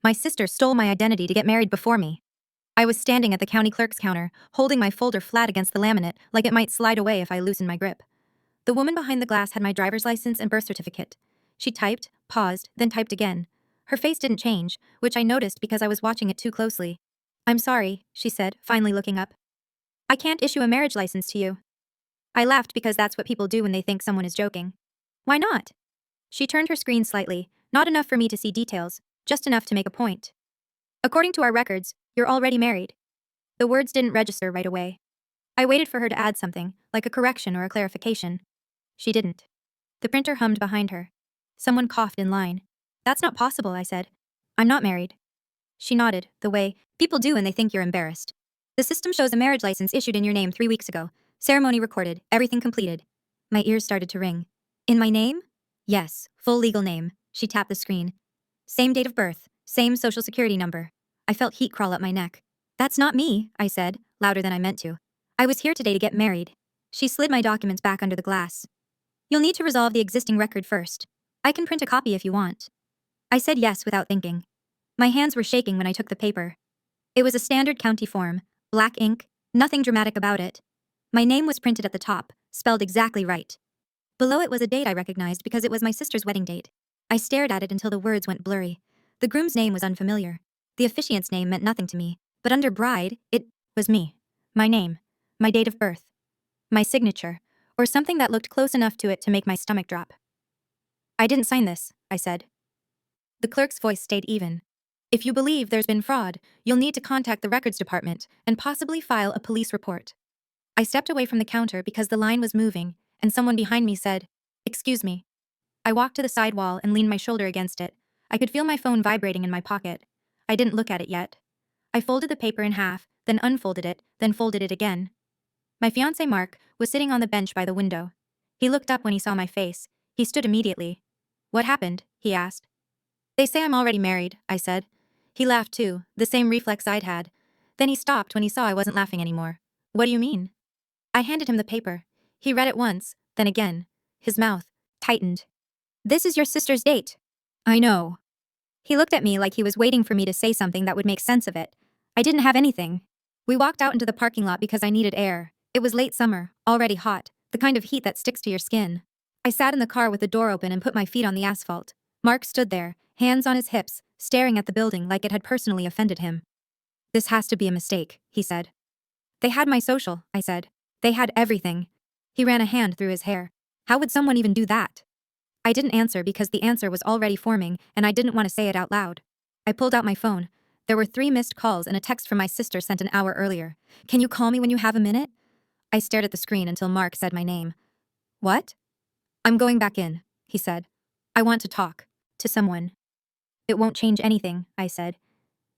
My sister stole my identity to get married before me. I was standing at the county clerk's counter, holding my folder flat against the laminate like it might slide away if I loosened my grip. The woman behind the glass had my driver's license and birth certificate. She typed, paused, then typed again. Her face didn't change, which I noticed because I was watching it too closely. "I'm sorry," she said, finally looking up. "I can't issue a marriage license to you." I laughed because that's what people do when they think someone is joking. "Why not?" She turned her screen slightly, not enough for me to see details, just enough to make a point. "According to our records, you're already married." The words didn't register right away. I waited for her to add something, like a correction or a clarification. She didn't. The printer hummed behind her. Someone coughed in line. "That's not possible," I said. "I'm not married." She nodded, the way people do when they think you're embarrassed. "The system shows a marriage license issued in your name 3 weeks ago. Ceremony recorded, everything completed." My ears started to ring. "In my name?" "Yes, full legal name." She tapped the screen. "Same date of birth, same social security number." I felt heat crawl up my neck. "That's not me," I said, louder than I meant to. "I was here today to get married." She slid my documents back under the glass. "You'll need to resolve the existing record first. I can print a copy if you want." I said yes without thinking. My hands were shaking when I took the paper. It was a standard county form, black ink, nothing dramatic about it. My name was printed at the top, spelled exactly right. Below it was a date I recognized because it was my sister's wedding date. I stared at it until the words went blurry. The groom's name was unfamiliar. The officiant's name meant nothing to me, but under bride, it was me. My name, my date of birth, my signature, or something that looked close enough to it to make my stomach drop. "I didn't sign this," I said. The clerk's voice stayed even. "If you believe there's been fraud, you'll need to contact the records department and possibly file a police report." I stepped away from the counter because the line was moving, and someone behind me said, "Excuse me." I walked to the side wall and leaned my shoulder against it. I could feel my phone vibrating in my pocket. I didn't look at it yet. I folded the paper in half, then unfolded it, then folded it again. My fiancé Mark was sitting on the bench by the window. He looked up when he saw my face. He stood immediately. "What happened?" he asked. "They say I'm already married," I said. He laughed too, the same reflex I'd had. Then he stopped when he saw I wasn't laughing anymore. "What do you mean?" I handed him the paper. He read it once, then again. His mouth tightened. "This is your sister's date." "I know." He looked at me like he was waiting for me to say something that would make sense of it. I didn't have anything. We walked out into the parking lot because I needed air. It was late summer, already hot, the kind of heat that sticks to your skin. I sat in the car with the door open and put my feet on the asphalt. Mark stood there, hands on his hips, staring at the building like it had personally offended him. "This has to be a mistake," he said. "They had my social," I said. "They had everything." He ran a hand through his hair. "How would someone even do that?" I didn't answer because the answer was already forming and I didn't want to say it out loud. I pulled out my phone. There were 3 missed calls and a text from my sister sent an hour earlier. "Can you call me when you have a minute?" I stared at the screen until Mark said my name. "What?" "I'm going back in," he said. "I want to talk. To someone." "It won't change anything," I said.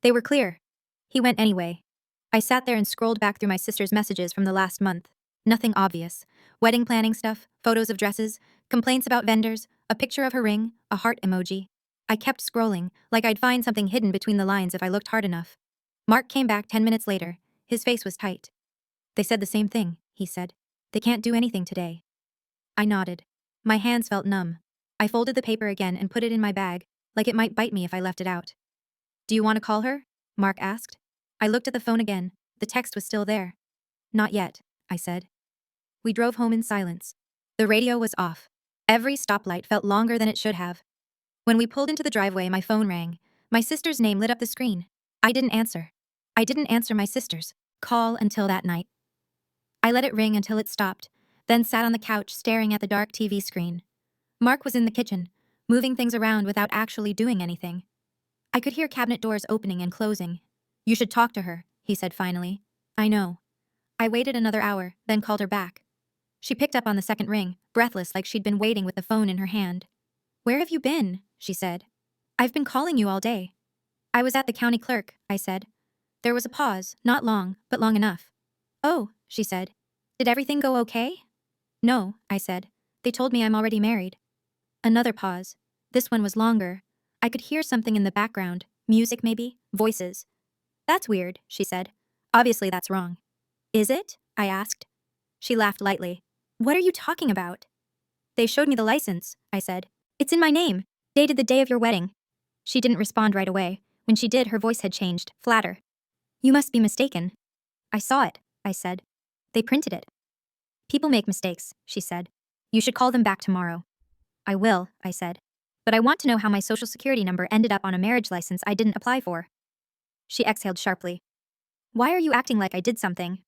"They were clear." He went anyway. I sat there and scrolled back through my sister's messages from the last month. Nothing obvious. Wedding planning stuff, photos of dresses, complaints about vendors, a picture of her ring, a heart emoji. I kept scrolling, like I'd find something hidden between the lines if I looked hard enough. Mark came back 10 minutes later. His face was tight. "They said the same thing," he said. "They can't do anything today." I nodded. My hands felt numb. I folded the paper again and put it in my bag, like it might bite me if I left it out. "Do you want to call her?" Mark asked. I looked at the phone again. The text was still there. "Not yet," I said. We drove home in silence. The radio was off. Every stoplight felt longer than it should have. When we pulled into the driveway, my phone rang. My sister's name lit up the screen. I didn't answer. I didn't answer my sister's call until that night. I let it ring until it stopped, then sat on the couch staring at the dark TV screen. Mark was in the kitchen, moving things around without actually doing anything. I could hear cabinet doors opening and closing. "You should talk to her," he said finally. "I know." I waited another hour, then called her back. She picked up on the second ring, breathless like she'd been waiting with the phone in her hand. "Where have you been?" she said. "I've been calling you all day." "I was at the county clerk," I said. There was a pause, not long, but long enough. "Oh," she said. "Did everything go okay?" "No," I said. "They told me I'm already married." Another pause. This one was longer. I could hear something in the background, music maybe, voices. "That's weird," she said. "Obviously that's wrong." "Is it?" I asked. She laughed lightly. "What are you talking about?" "They showed me the license," I said. "It's in my name, dated the day of your wedding." She didn't respond right away. When she did, her voice had changed, flatter. You must be mistaken. I saw it, I said. They printed it. People make mistakes, she said. You should call them back tomorrow. I will, I said. But I want to know how my social security number ended up on a marriage license I didn't apply for. She exhaled sharply. Why are you acting like I did something?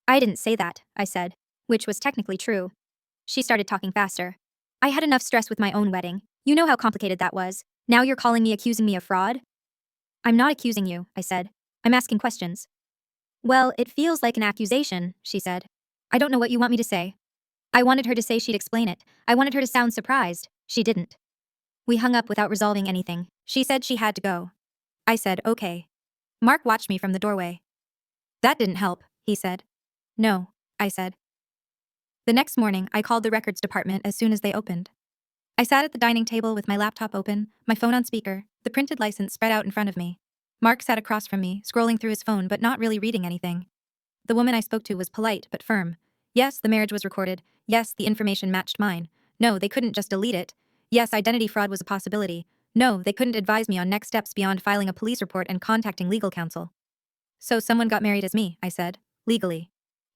I didn't say that, I said, which was technically true. She started talking faster. I had enough stress with my own wedding. You know how complicated that was. Now you're calling me accusing me of fraud? I'm not accusing you, I said. I'm asking questions. Well, it feels like an accusation, she said. I don't know what you want me to say. I wanted her to say she'd explain it. I wanted her to sound surprised. She didn't. We hung up without resolving anything. She said she had to go. I said, okay. Mark watched me from the doorway. That didn't help, he said. No, I said. The next morning, I called the records department as soon as they opened. I sat at the dining table with my laptop open, my phone on speaker, the printed license spread out in front of me. Mark sat across from me, scrolling through his phone but not really reading anything. The woman I spoke to was polite but firm. Yes, the marriage was recorded. Yes, the information matched mine. No, they couldn't just delete it. Yes, identity fraud was a possibility. No, they couldn't advise me on next steps beyond filing a police report and contacting legal counsel. So someone got married as me, I said, legally.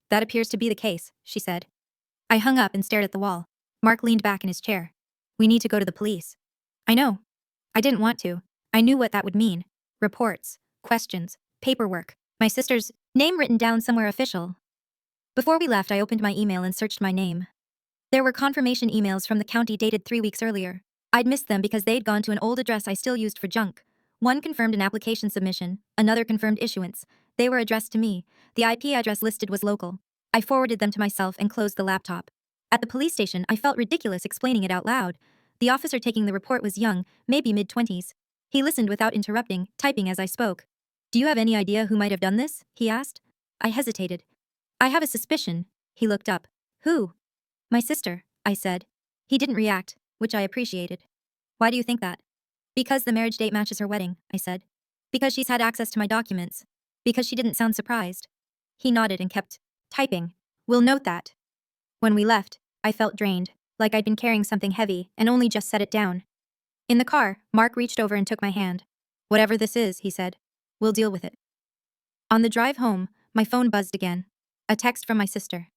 That appears to be the case, she said. I hung up and stared at the wall. Mark leaned back in his chair. We need to go to the police. I know. I didn't want to. I knew what that would mean. Reports, questions, paperwork, my sister's name written down somewhere official. Before we left, I opened my email and searched my name. There were confirmation emails from the county dated 3 weeks earlier. I'd missed them because they'd gone to an old address I still used for junk. One confirmed an application submission, another confirmed issuance. They were addressed to me. The IP address listed was local. I forwarded them to myself and closed the laptop. At the police station, I felt ridiculous explaining it out loud. The officer taking the report was young, maybe mid-20s. He listened without interrupting, typing as I spoke. Do you have any idea who might have done this? He asked. I hesitated. I have a suspicion. He looked up. Who? My sister, I said. He didn't react, which I appreciated. Why do you think that? Because the marriage date matches her wedding, I said. Because she's had access to my documents. Because she didn't sound surprised. He nodded and kept typing. We'll note that. When we left, I felt drained, like I'd been carrying something heavy and only just set it down. In the car, Mark reached over and took my hand. Whatever this is, he said. We'll deal with it. On the drive home, my phone buzzed again. A text from my sister.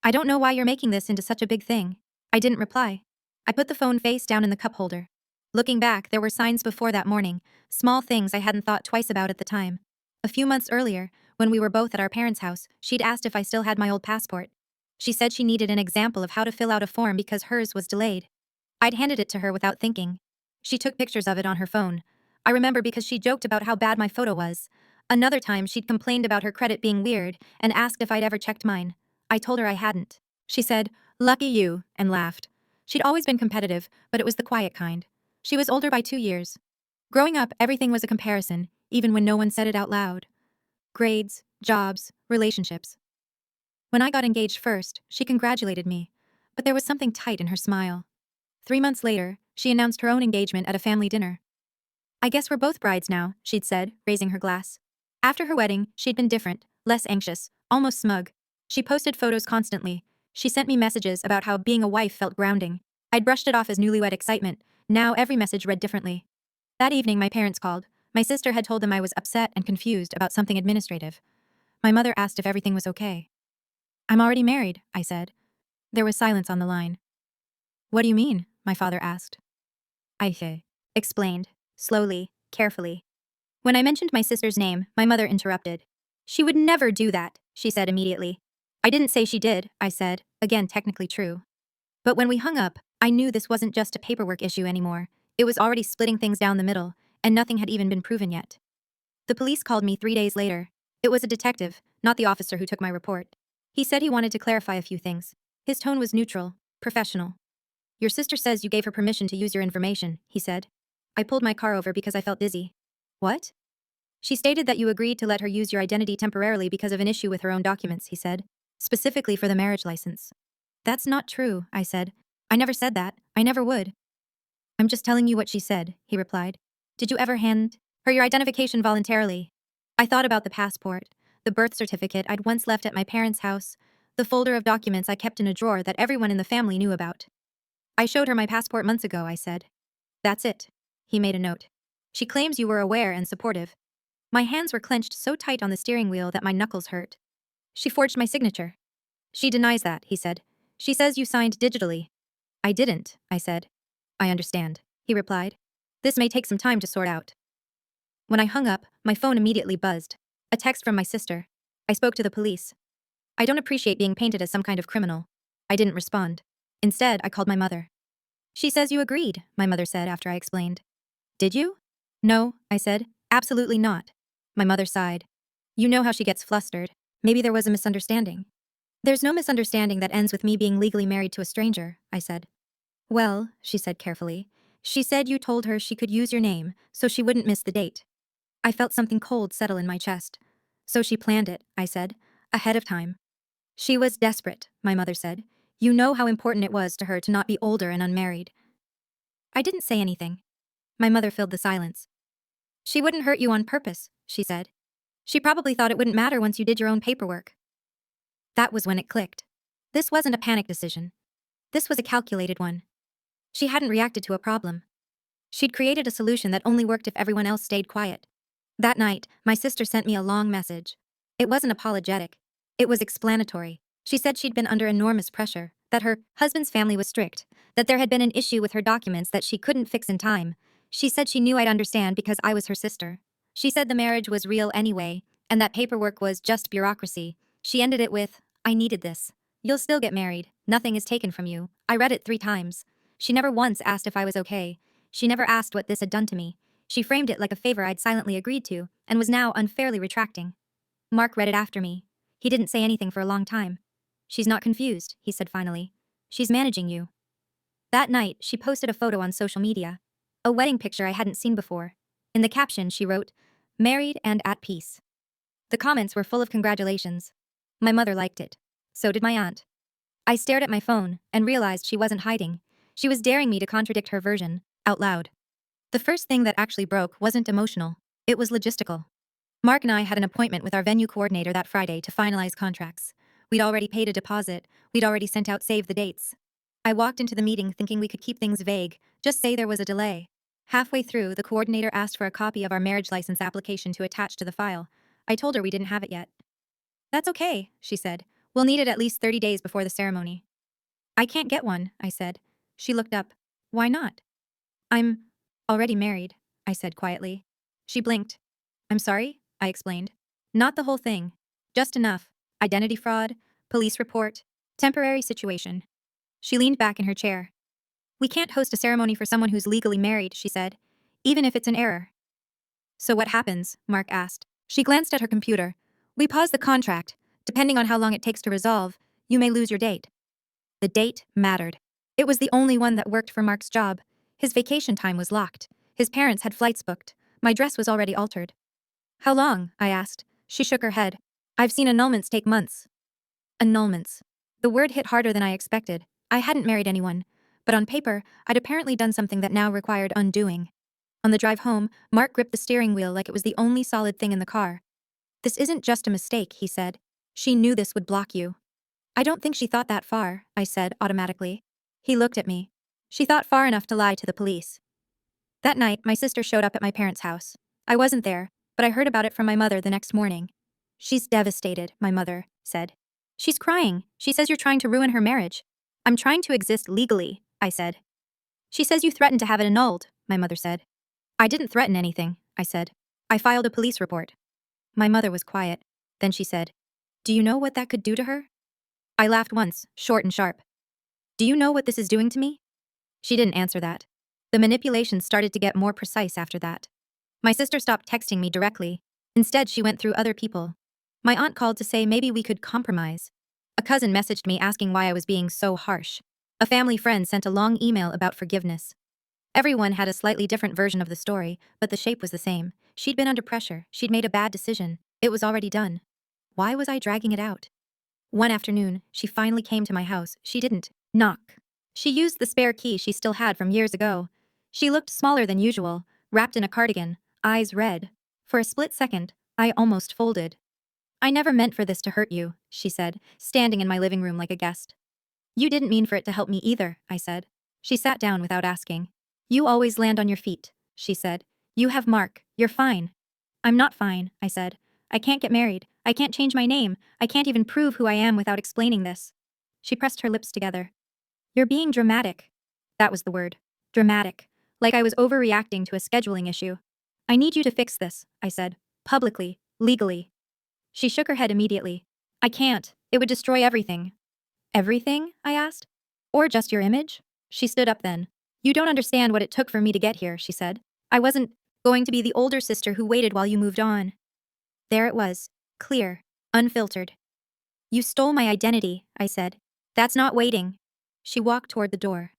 I don't know why you're making this into such a big thing. I didn't reply. I put the phone face down in the cup holder. Looking back, there were signs before that morning, small things I hadn't thought twice about at the time. A few months earlier, when we were both at our parents' house, she'd asked if I still had my old passport. She said she needed an example of how to fill out a form because hers was delayed. I'd handed it to her without thinking. She took pictures of it on her phone. I remember because she joked about how bad my photo was. Another time, she'd complained about her credit being weird and asked if I'd ever checked mine. I told her I hadn't. She said, "Lucky you," and laughed. She'd always been competitive, but it was the quiet kind. She was older by 2 years. Growing up, everything was a comparison, even when no one said it out loud. Grades, jobs, relationships. When I got engaged first, she congratulated me, but there was something tight in her smile. 3 months later, she announced her own engagement at a family dinner. I guess we're both brides now, she'd said, raising her glass. After her wedding, she'd been different, less anxious, almost smug. She posted photos constantly. She sent me messages about how being a wife felt grounding. I'd brushed it off as newlywed excitement. Now every message read differently. That evening, my parents called. My sister had told them I was upset and confused about something administrative. My mother asked if everything was okay. I'm already married, I said. There was silence on the line. What do you mean? My father asked. I explained, slowly, carefully. When I mentioned my sister's name, my mother interrupted. She would never do that, she said immediately. I didn't say she did, I said, again technically true. But when we hung up, I knew this wasn't just a paperwork issue anymore. It was already splitting things down the middle, and nothing had even been proven yet. The police called me 3 days later. It was a detective, not the officer who took my report. He said he wanted to clarify a few things. His tone was neutral, professional. Your sister says you gave her permission to use your information, he said. I pulled my car over because I felt dizzy. What? She stated that you agreed to let her use your identity temporarily because of an issue with her own documents, he said. Specifically for the marriage license. That's not true, I said. I never said that. I never would. I'm just telling you what she said, he replied. Did you ever hand her your identification voluntarily? I thought about the passport, the birth certificate I'd once left at my parents' house, the folder of documents I kept in a drawer that everyone in the family knew about. I showed her my passport months ago, I said. That's it. He made a note. She claims you were aware and supportive. My hands were clenched so tight on the steering wheel that my knuckles hurt. She forged my signature. She denies that, he said. She says you signed digitally. I didn't, I said. I understand, he replied. This may take some time to sort out. When I hung up, my phone immediately buzzed. A text from my sister. I spoke to the police. I don't appreciate being painted as some kind of criminal. I didn't respond. Instead, I called my mother. She says you agreed, my mother said after I explained. Did you? No, I said. Absolutely not. My mother sighed. You know how she gets flustered. Maybe there was a misunderstanding. There's no misunderstanding that ends with me being legally married to a stranger, I said. Well, she said carefully. She said you told her she could use your name, so she wouldn't miss the date. I felt something cold settle in my chest. So she planned it, I said, ahead of time. She was desperate, my mother said. You know how important it was to her to not be older and unmarried. I didn't say anything. My mother filled the silence. She wouldn't hurt you on purpose, she said. She probably thought it wouldn't matter once you did your own paperwork. That was when it clicked. This wasn't a panic decision. This was a calculated one. She hadn't reacted to a problem. She'd created a solution that only worked if everyone else stayed quiet. That night, my sister sent me a long message. It wasn't apologetic. It was explanatory. She said she'd been under enormous pressure, that her husband's family was strict, that there had been an issue with her documents that she couldn't fix in time. She said she knew I'd understand because I was her sister. She said the marriage was real anyway, and that paperwork was just bureaucracy. She ended it with, I needed this. You'll still get married. Nothing is taken from you. I read it 3 times. She never once asked if I was okay. She never asked what this had done to me. She framed it like a favor I'd silently agreed to, and was now unfairly retracting. Mark read it after me. He didn't say anything for a long time. She's not confused, he said finally. She's managing you. That night, she posted a photo on social media. A wedding picture I hadn't seen before. In the caption, she wrote, "Married and at peace." The comments were full of congratulations. My mother liked it. So did my aunt. I stared at my phone and realized she wasn't hiding. She was daring me to contradict her version, out loud. The first thing that actually broke wasn't emotional. It was logistical. Mark and I had an appointment with our venue coordinator that Friday to finalize contracts. We'd already paid a deposit. We'd already sent out save the dates. I walked into the meeting thinking we could keep things vague, just say there was a delay. Halfway through, the coordinator asked for a copy of our marriage license application to attach to the file. I told her we didn't have it yet. That's okay, she said. We'll need it at least 30 days before the ceremony. I can't get one, I said. She looked up. Why not? I'm already married, I said quietly. She blinked. I'm sorry, I explained. Not the whole thing. Just enough. Identity fraud, police report, temporary situation. She leaned back in her chair. We can't host a ceremony for someone who's legally married, she said, even if it's an error. So what happens? Mark asked. She glanced at her computer. We pause the contract. Depending on how long it takes to resolve, you may lose your date. The date mattered. It was the only one that worked for Mark's job. His vacation time was locked. His parents had flights booked. My dress was already altered. How long? I asked. She shook her head. I've seen annulments take months. Annulments. The word hit harder than I expected. I hadn't married anyone. But on paper, I'd apparently done something that now required undoing. On the drive home, Mark gripped the steering wheel like it was the only solid thing in the car. This isn't just a mistake, he said. She knew this would block you. I don't think she thought that far, I said automatically. He looked at me. She thought far enough to lie to the police. That night, my sister showed up at my parents' house. I wasn't there, but I heard about it from my mother the next morning. She's devastated, my mother said. She's crying. She says you're trying to ruin her marriage. I'm trying to exist legally, I said. She says you threatened to have it annulled, my mother said. I didn't threaten anything, I said. I filed a police report. My mother was quiet. Then she said, Do you know what that could do to her? I laughed once, short and sharp. Do you know what this is doing to me? She didn't answer that. The manipulation started to get more precise after that. My sister stopped texting me directly. Instead, she went through other people. My aunt called to say maybe we could compromise. A cousin messaged me asking why I was being so harsh. A family friend sent a long email about forgiveness. Everyone had a slightly different version of the story, but the shape was the same. She'd been under pressure. She'd made a bad decision. It was already done. Why was I dragging it out? One afternoon, she finally came to my house. She didn't knock. She used the spare key she still had from years ago. She looked smaller than usual, wrapped in a cardigan, eyes red. For a split second, I almost folded. I never meant for this to hurt you, she said, standing in my living room like a guest. You didn't mean for it to help me either, I said. She sat down without asking. You always land on your feet, she said. You have Mark. You're fine. I'm not fine, I said. I can't get married. I can't change my name. I can't even prove who I am without explaining this. She pressed her lips together. You're being dramatic. That was the word. Dramatic. Like I was overreacting to a scheduling issue. I need you to fix this, I said. Publicly. Legally. She shook her head immediately. I can't. It would destroy everything. Everything? I asked. Or just your image? She stood up then. You don't understand what it took for me to get here, she said. I wasn't going to be the older sister who waited while you moved on. There it was. Clear. Unfiltered. You stole my identity, I said. That's not waiting. She walked toward the door.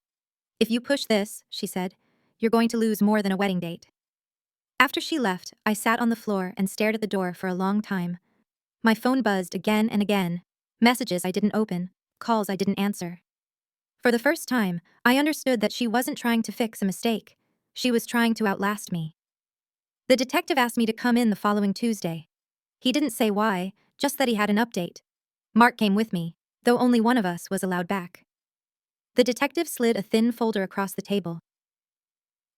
If you push this, she said, you're going to lose more than a wedding date. After she left, I sat on the floor and stared at the door for a long time. My phone buzzed again and again. Messages I didn't open, calls I didn't answer. For the first time, I understood that she wasn't trying to fix a mistake. She was trying to outlast me. The detective asked me to come in the following Tuesday. He didn't say why, just that he had an update. Mark came with me, though only one of us was allowed back. The detective slid a thin folder across the table.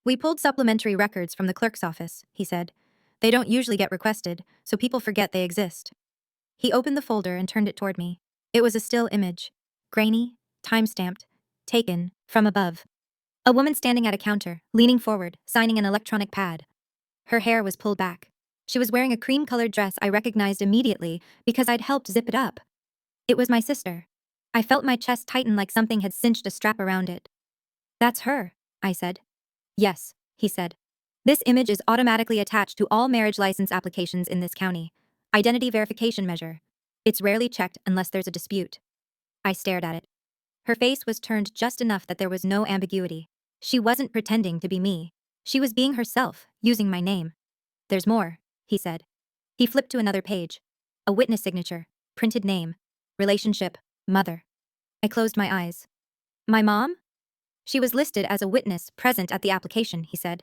We pulled supplementary records from the clerk's office, he said. They don't usually get requested, so people forget they exist. He opened the folder and turned it toward me. It was a still image. Grainy, time-stamped, taken from above. A woman standing at a counter, leaning forward, signing an electronic pad. Her hair was pulled back. She was wearing a cream-colored dress I recognized immediately because I'd helped zip it up. It was my sister. I felt my chest tighten like something had cinched a strap around it. That's her, I said. Yes, he said. This image is automatically attached to all marriage license applications in this county. Identity verification measure. It's rarely checked unless there's a dispute. I stared at it. Her face was turned just enough that there was no ambiguity. She wasn't pretending to be me. She was being herself, using my name. There's more, he said. He flipped to another page. A witness signature, printed name, relationship, mother. I closed my eyes. My mom? She was listed as a witness present at the application, he said.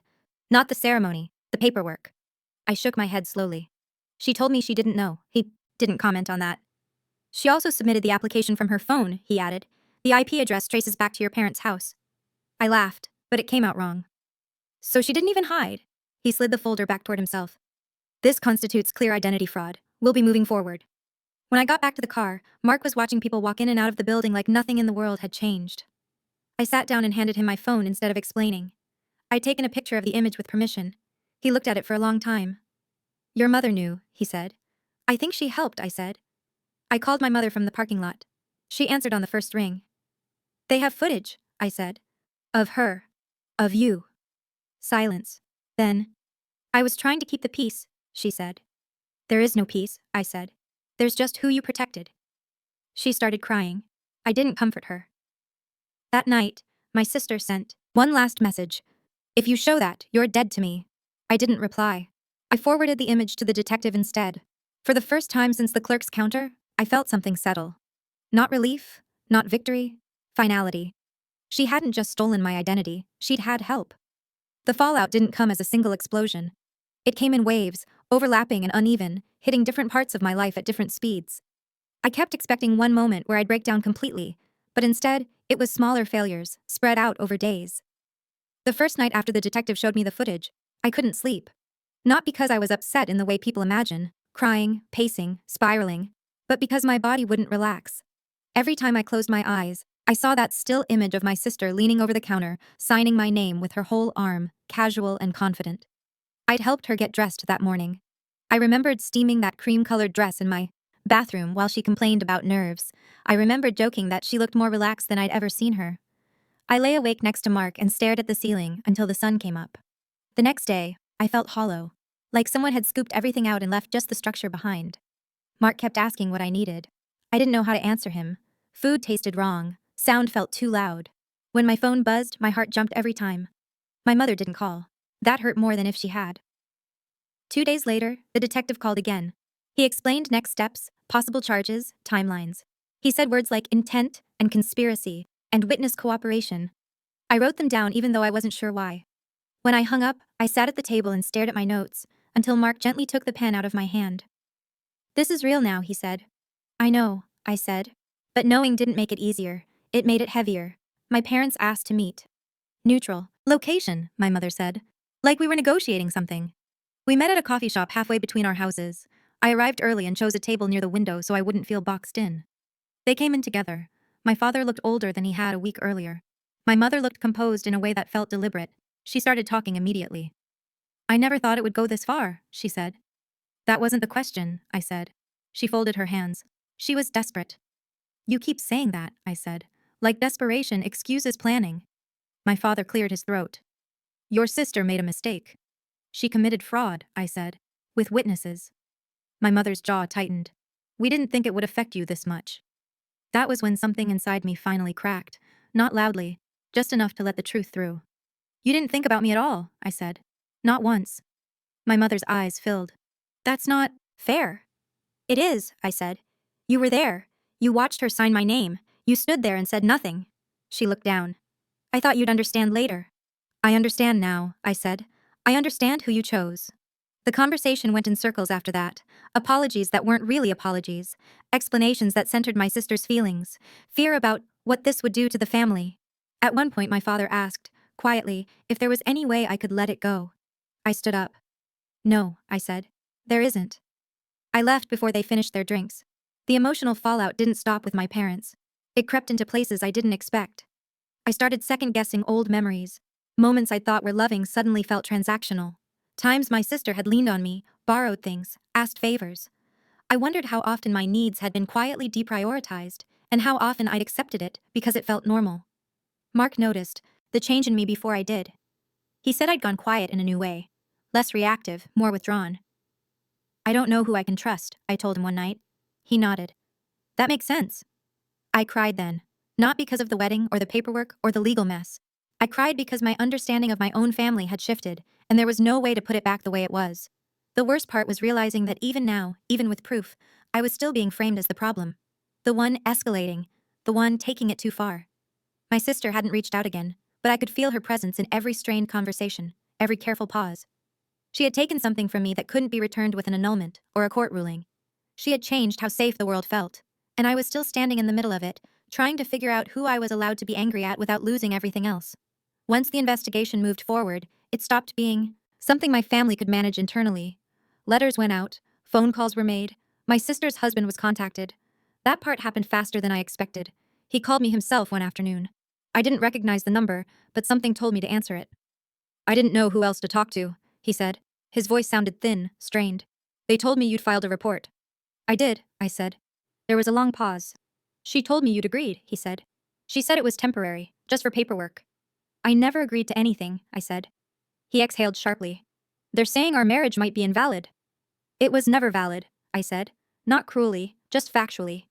Not the ceremony, the paperwork. I shook my head slowly. She told me she didn't know. He didn't comment on that. She also submitted the application from her phone, he added. The IP address traces back to your parents' house. I laughed, but it came out wrong. So she didn't even hide. He slid the folder back toward himself. This constitutes clear identity fraud. We'll be moving forward. When I got back to the car, Mark was watching people walk in and out of the building like nothing in the world had changed. I sat down and handed him my phone instead of explaining. I'd taken a picture of the image with permission. He looked at it for a long time. Your mother knew, he said. I think she helped, I said. I called my mother from the parking lot. She answered on the first ring. They have footage, I said. Of her. Of you. Silence. Then, I was trying to keep the peace, she said. There is no peace, I said. There's just who you protected. She started crying. I didn't comfort her. That night, my sister sent one last message. If you show that, you're dead to me. I didn't reply. I forwarded the image to the detective instead. For the first time since the clerk's counter, I felt something settle. Not relief, not victory, finality. She hadn't just stolen my identity, she'd had help. The fallout didn't come as a single explosion. It came in waves, overlapping and uneven, hitting different parts of my life at different speeds. I kept expecting one moment where I'd break down completely, but instead, it was smaller failures, spread out over days. The first night after the detective showed me the footage, I couldn't sleep. Not because I was upset in the way people imagine, crying, pacing, spiraling, but because my body wouldn't relax. Every time I closed my eyes, I saw that still image of my sister leaning over the counter, signing my name with her whole arm, casual and confident. I'd helped her get dressed that morning. I remembered steaming that cream-colored dress in my bathroom while she complained about nerves. I remembered joking that she looked more relaxed than I'd ever seen her. I lay awake next to Mark and stared at the ceiling until the sun came up. The next day, I felt hollow, like someone had scooped everything out and left just the structure behind. Mark kept asking what I needed. I didn't know how to answer him. Food tasted wrong. Sound felt too loud. When my phone buzzed, my heart jumped every time. My mother didn't call. That hurt more than if she had. 2 days later, the detective called again. He explained next steps, possible charges, timelines. He said words like intent and conspiracy and witness cooperation. I wrote them down even though I wasn't sure why. When I hung up, I sat at the table and stared at my notes until Mark gently took the pen out of my hand. This is real now, he said. I know, I said. But knowing didn't make it easier. It made it heavier. My parents asked to meet. Neutral. Location, my mother said. Like we were negotiating something. We met at a coffee shop halfway between our houses. I arrived early and chose a table near the window so I wouldn't feel boxed in. They came in together. My father looked older than he had a week earlier. My mother looked composed in a way that felt deliberate. She started talking immediately. I never thought it would go this far, she said. That wasn't the question, I said. She folded her hands. She was desperate. You keep saying that, I said. Like desperation excuses planning. My father cleared his throat. Your sister made a mistake. She committed fraud, I said. With witnesses. My mother's jaw tightened. We didn't think it would affect you this much. That was when something inside me finally cracked. Not loudly, just enough to let the truth through. You didn't think about me at all, I said. Not once. My mother's eyes filled. That's not fair. It is, I said. You were there. You watched her sign my name. You stood there and said nothing. She looked down. I thought you'd understand later. I understand now, I said. I understand who you chose. The conversation went in circles after that. Apologies that weren't really apologies. Explanations that centered my sister's feelings. Fear about what this would do to the family. At one point, my father asked, quietly, if there was any way I could let it go. I stood up. No, I said. There isn't. I left before they finished their drinks. The emotional fallout didn't stop with my parents. It crept into places I didn't expect. I started second-guessing old memories. Moments I thought were loving suddenly felt transactional. Times my sister had leaned on me, borrowed things, asked favors. I wondered how often my needs had been quietly deprioritized, and how often I'd accepted it because it felt normal. Mark noticed the change in me before I did. He said I'd gone quiet in a new way. Less reactive, more withdrawn. I don't know who I can trust, I told him one night. He nodded. That makes sense. I cried then. Not because of the wedding or the paperwork or the legal mess. I cried because my understanding of my own family had shifted, and there was no way to put it back the way it was. The worst part was realizing that even now, even with proof, I was still being framed as the problem. The one escalating. The one taking it too far. My sister hadn't reached out again, but I could feel her presence in every strained conversation, every careful pause. She had taken something from me that couldn't be returned with an annulment or a court ruling. She had changed how safe the world felt, and I was still standing in the middle of it, trying to figure out who I was allowed to be angry at without losing everything else. Once the investigation moved forward, it stopped being something my family could manage internally. Letters went out, phone calls were made, my sister's husband was contacted. That part happened faster than I expected. He called me himself one afternoon. I didn't recognize the number, but something told me to answer it. I didn't know who else to talk to, he said. His voice sounded thin, strained. They told me you'd filed a report. I did, I said. There was a long pause. She told me you'd agreed, he said. She said it was temporary, just for paperwork. I never agreed to anything, I said. He exhaled sharply. They're saying our marriage might be invalid. It was never valid, I said. Not cruelly, just factually.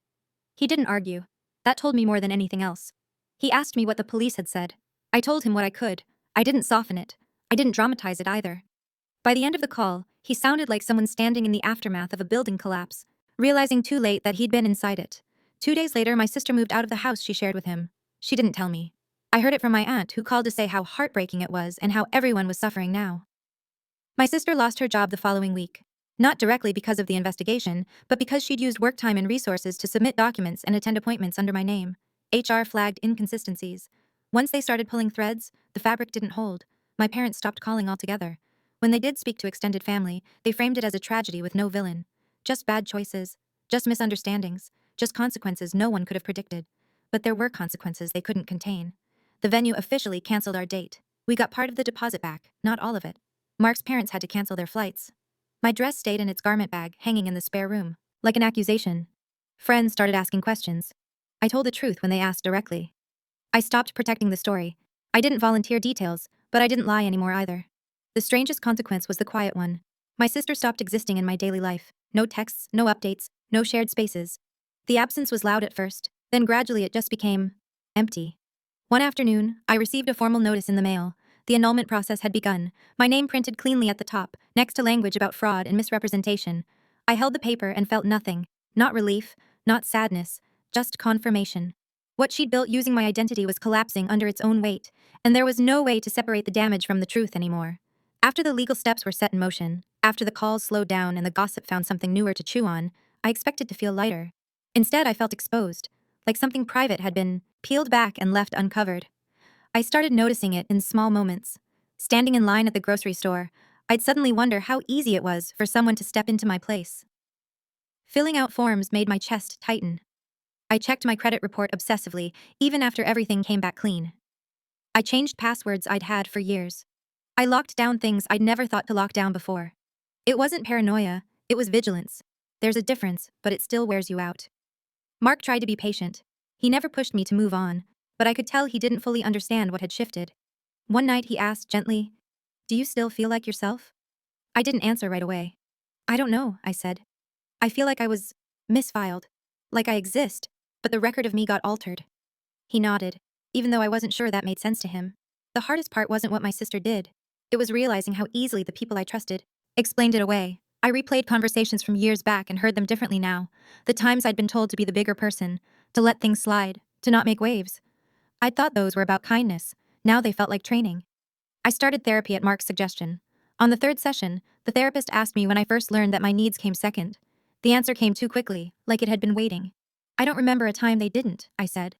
He didn't argue. That told me more than anything else. He asked me what the police had said. I told him what I could. I didn't soften it. I didn't dramatize it either. By the end of the call, he sounded like someone standing in the aftermath of a building collapse, realizing too late that he'd been inside it. 2 days later, my sister moved out of the house she shared with him. She didn't tell me. I heard it from my aunt, who called to say how heartbreaking it was and how everyone was suffering now. My sister lost her job the following week. Not directly because of the investigation, but because she'd used work time and resources to submit documents and attend appointments under my name. HR flagged inconsistencies. Once they started pulling threads, the fabric didn't hold. My parents stopped calling altogether. When they did speak to extended family, they framed it as a tragedy with no villain. Just bad choices. Just misunderstandings. Just consequences no one could have predicted. But there were consequences they couldn't contain. The venue officially canceled our date. We got part of the deposit back, not all of it. Mark's parents had to cancel their flights. My dress stayed in its garment bag, hanging in the spare room, like an accusation. Friends started asking questions. I told the truth when they asked directly. I stopped protecting the story. I didn't volunteer details, but I didn't lie anymore either. The strangest consequence was the quiet one. My sister stopped existing in my daily life. No texts, no updates, no shared spaces. The absence was loud at first, then gradually it just became empty. One afternoon, I received a formal notice in the mail. The annulment process had begun, my name printed cleanly at the top, next to language about fraud and misrepresentation. I held the paper and felt nothing. Not relief, not sadness, just confirmation. What she'd built using my identity was collapsing under its own weight, and there was no way to separate the damage from the truth anymore. After the legal steps were set in motion, after the calls slowed down and the gossip found something newer to chew on, I expected to feel lighter. Instead, I felt exposed, like something private had been peeled back and left uncovered. I started noticing it in small moments. Standing in line at the grocery store, I'd suddenly wonder how easy it was for someone to step into my place. Filling out forms made my chest tighten. I checked my credit report obsessively, even after everything came back clean. I changed passwords I'd had for years. I locked down things I'd never thought to lock down before. It wasn't paranoia, it was vigilance. There's a difference, but it still wears you out. Mark tried to be patient. He never pushed me to move on, but I could tell he didn't fully understand what had shifted. One night he asked gently, "Do you still feel like yourself?" I didn't answer right away. "I don't know," I said. "I feel like I was misfiled. Like I exist, but the record of me got altered." He nodded, even though I wasn't sure that made sense to him. The hardest part wasn't what my sister did. It was realizing how easily the people I trusted explained it away. I replayed conversations from years back and heard them differently now. The times I'd been told to be the bigger person, to let things slide, to not make waves. I'd thought those were about kindness. Now they felt like training. I started therapy at Mark's suggestion. On the third session, the therapist asked me when I first learned that my needs came second. The answer came too quickly, like it had been waiting. "I don't remember a time they didn't," I said.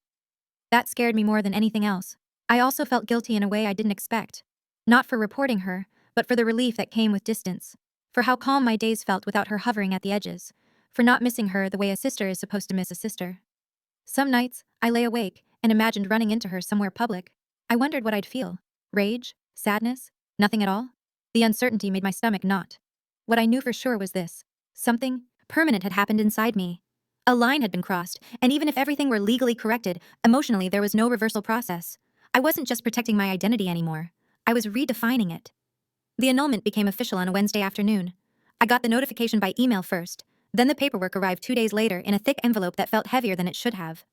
That scared me more than anything else. I also felt guilty in a way I didn't expect. Not for reporting her, but for the relief that came with distance. For how calm my days felt without her hovering at the edges. For not missing her the way a sister is supposed to miss a sister. Some nights, I lay awake and imagined running into her somewhere public. I wondered what I'd feel. Rage? Sadness? Nothing at all? The uncertainty made my stomach knot. What I knew for sure was this. Something permanent had happened inside me. A line had been crossed, and even if everything were legally corrected, emotionally there was no reversal process. I wasn't just protecting my identity anymore. I was redefining it. The annulment became official on a Wednesday afternoon. I got the notification by email first, then the paperwork arrived 2 days later in a thick envelope that felt heavier than it should have.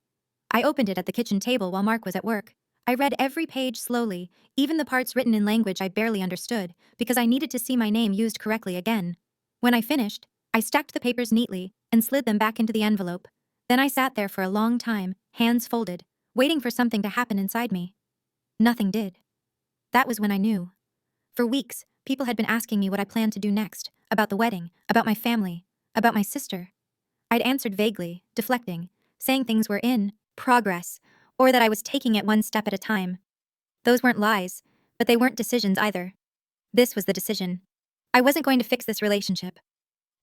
I opened it at the kitchen table while Mark was at work. I read every page slowly, even the parts written in language I barely understood, because I needed to see my name used correctly again. When I finished, I stacked the papers neatly and slid them back into the envelope. Then I sat there for a long time, hands folded, waiting for something to happen inside me. Nothing did. That was when I knew. For weeks, people had been asking me what I planned to do next, about the wedding, about my family, about my sister. I'd answered vaguely, deflecting, saying things were in progress, or that I was taking it one step at a time. Those weren't lies, but they weren't decisions either. This was the decision. I wasn't going to fix this relationship.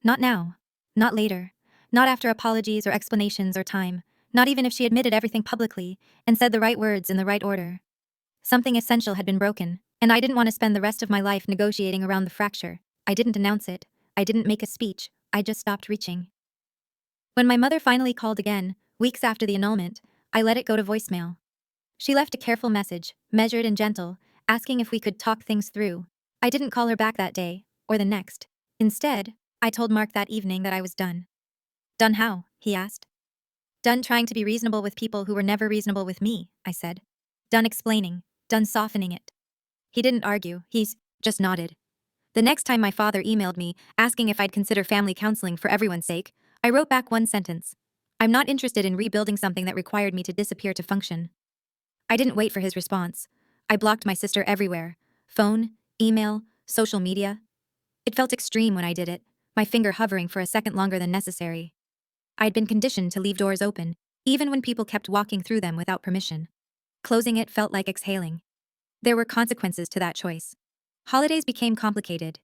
Not now. Not later. Not after apologies or explanations or time. Not even if she admitted everything publicly and said the right words in the right order. Something essential had been broken, and I didn't want to spend the rest of my life negotiating around the fracture. I didn't announce it. I didn't make a speech. I just stopped reaching. When my mother finally called again, weeks after the annulment, I let it go to voicemail. She left a careful message, measured and gentle, asking if we could talk things through. I didn't call her back that day, or the next. Instead, I told Mark that evening that I was done. Done how? He asked. Done trying to be reasonable with people who were never reasonable with me, I said. Done explaining. Done softening it. He didn't argue, he just nodded. The next time my father emailed me, asking if I'd consider family counseling for everyone's sake, I wrote back one sentence. I'm not interested in rebuilding something that required me to disappear to function. I didn't wait for his response. I blocked my sister everywhere. Phone, email, social media. It felt extreme when I did it, my finger hovering for a second longer than necessary. I'd been conditioned to leave doors open, even when people kept walking through them without permission. Closing it felt like exhaling. There were consequences to that choice. Holidays became complicated.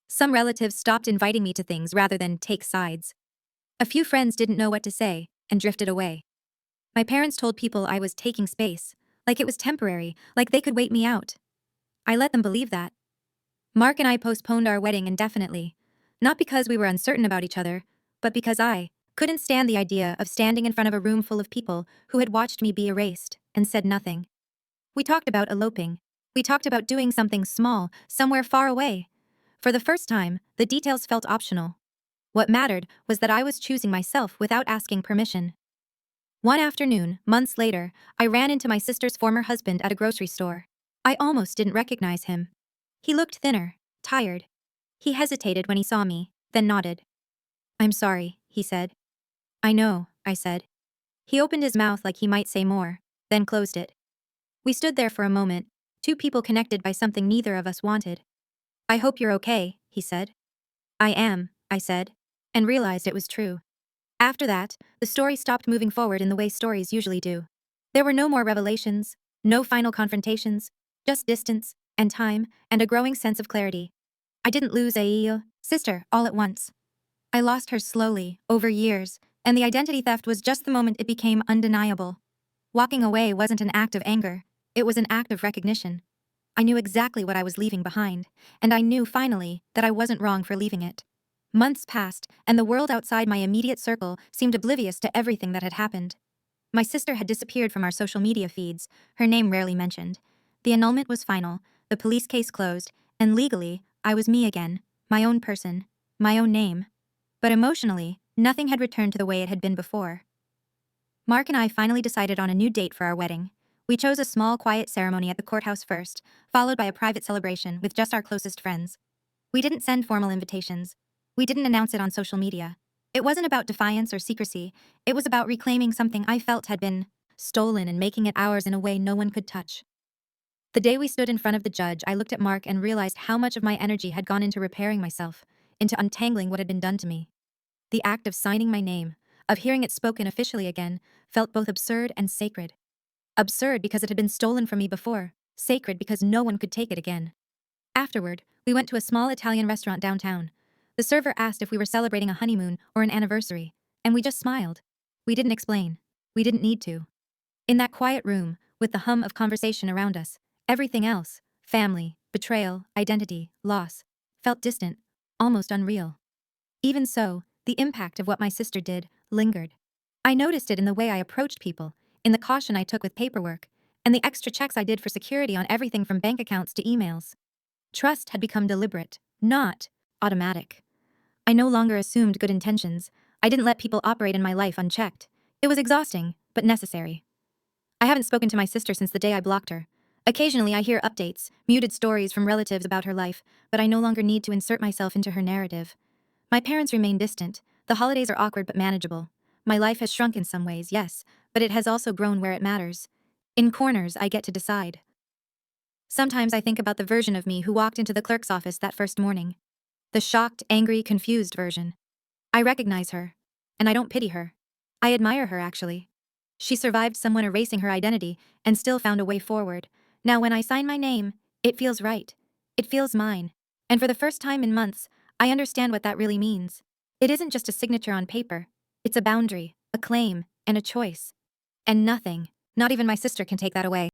Some relatives stopped inviting me to things rather than take sides. A few friends didn't know what to say and drifted away. My parents told people I was taking space, like it was temporary, like they could wait me out. I let them believe that. Mark and I postponed our wedding indefinitely, not because we were uncertain about each other, but because I couldn't stand the idea of standing in front of a room full of people who had watched me be erased and said nothing. We talked about eloping. We talked about doing something small, somewhere far away. For the first time, the details felt optional. What mattered was that I was choosing myself without asking permission. One afternoon, months later, I ran into my sister's former husband at a grocery store. I almost didn't recognize him. He looked thinner, tired. He hesitated when he saw me, then nodded. I'm sorry, he said. I know, I said. He opened his mouth like he might say more, then closed it. We stood there for a moment, two people connected by something neither of us wanted. I hope you're okay, he said. I am, I said, and realized it was true. After that, the story stopped moving forward in the way stories usually do. There were no more revelations, no final confrontations, just distance, and time, and a growing sense of clarity. I didn't lose a sister all at once. I lost her slowly, over years, and the identity theft was just the moment it became undeniable. Walking away wasn't an act of anger, it was an act of recognition. I knew exactly what I was leaving behind, and I knew finally that I wasn't wrong for leaving it. Months passed, and the world outside my immediate circle seemed oblivious to everything that had happened. My sister had disappeared from our social media feeds, her name rarely mentioned. The annulment was final, the police case closed, and legally, I was me again, my own person, my own name. But emotionally, nothing had returned to the way it had been before. Mark and I finally decided on a new date for our wedding. We chose a small, quiet ceremony at the courthouse first, followed by a private celebration with just our closest friends. We didn't send formal invitations. We didn't announce it on social media. It wasn't about defiance or secrecy, it was about reclaiming something I felt had been stolen and making it ours in a way no one could touch. The day we stood in front of the judge, I looked at Mark and realized how much of my energy had gone into repairing myself, into untangling what had been done to me. The act of signing my name, of hearing it spoken officially again, felt both absurd and sacred. Absurd because it had been stolen from me before, sacred because no one could take it again. Afterward, we went to a small Italian restaurant downtown. The server asked if we were celebrating a honeymoon or an anniversary, and we just smiled. We didn't explain. We didn't need to. In that quiet room, with the hum of conversation around us, everything else, family, betrayal, identity, loss, felt distant, almost unreal. Even so, the impact of what my sister did lingered. I noticed it in the way I approached people, in the caution I took with paperwork, and the extra checks I did for security on everything from bank accounts to emails. Trust had become deliberate, not automatic. I no longer assumed good intentions. I didn't let people operate in my life unchecked. It was exhausting, but necessary. I haven't spoken to my sister since the day I blocked her. Occasionally, I hear updates, muted stories from relatives about her life, but I no longer need to insert myself into her narrative. My parents remain distant. The holidays are awkward but manageable. My life has shrunk in some ways, yes, but it has also grown where it matters. In corners, I get to decide. Sometimes I think about the version of me who walked into the clerk's office that first morning. The shocked, angry, confused version. I recognize her. And I don't pity her. I admire her, actually. She survived someone erasing her identity and still found a way forward. Now, when I sign my name, it feels right. It feels mine. And for the first time in months, I understand what that really means. It isn't just a signature on paper. It's a boundary, a claim, and a choice. And nothing, not even my sister, can take that away.